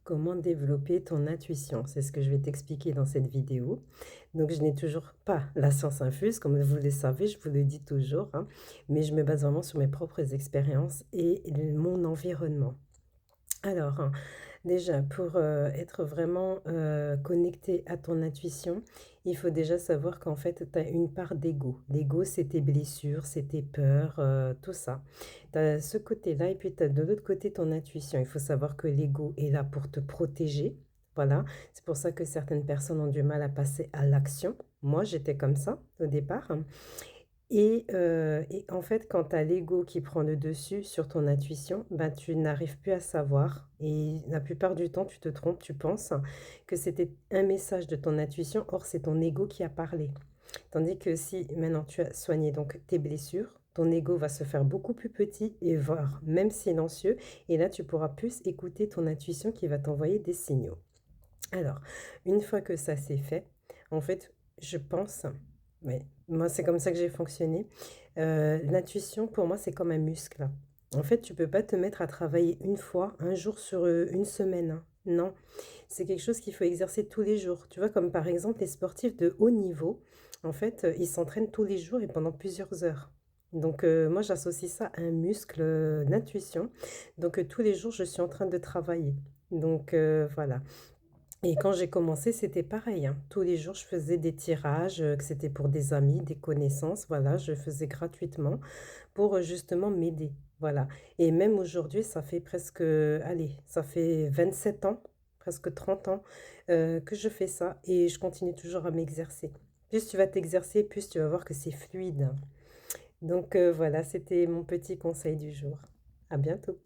Comment développer ton intuition? C'est ce que je vais t'expliquer dans cette vidéo. Donc, je n'ai toujours pas la science infuse, comme vous le savez, je vous le dis toujours, hein, mais je me base vraiment sur mes propres expériences et mon environnement. Alors, déjà, pour, être vraiment, connecté à ton intuition, il faut déjà savoir qu'en fait, tu as une part d'ego. L'ego, c'est tes blessures, c'est tes peurs, tout ça. Tu as ce côté-là et puis tu as de l'autre côté ton intuition. Il faut savoir que l'ego est là pour te protéger, voilà. C'est pour ça que certaines personnes ont du mal à passer à l'action. Moi, j'étais comme ça au départ. Et en fait, quand tu as l'ego qui prend le dessus sur ton intuition, ben, tu n'arrives plus à savoir et la plupart du temps, tu te trompes, tu penses que c'était un message de ton intuition, or c'est ton ego qui a parlé. Tandis que si maintenant tu as soigné donc tes blessures, ton ego va se faire beaucoup plus petit et voire même silencieux et là, tu pourras plus écouter ton intuition qui va t'envoyer des signaux. Alors, une fois que ça c'est fait, en fait, je pense, ouais, moi c'est comme ça que j'ai fonctionné. L'intuition pour moi c'est comme un muscle. En fait, tu peux pas te mettre à travailler une fois, un jour sur une semaine, hein. Non, c'est quelque chose qu'il faut exercer tous les jours. Tu vois, comme par exemple les sportifs de haut niveau, en fait, ils s'entraînent tous les jours et pendant plusieurs heures. Donc, moi j'associe ça à un muscle d'intuition. Donc, tous les jours je suis en train de travailler. Donc, voilà. Et quand j'ai commencé, c'était pareil, hein. Tous les jours, je faisais des tirages, que c'était pour des amis, des connaissances, voilà, je faisais gratuitement pour, justement m'aider, voilà. Et même aujourd'hui, ça fait presque, allez, ça fait 27 ans, presque 30 ans, que je fais ça et je continue toujours à m'exercer. Plus tu vas t'exercer, plus tu vas voir que c'est fluide. Donc, voilà, c'était mon petit conseil du jour. À bientôt.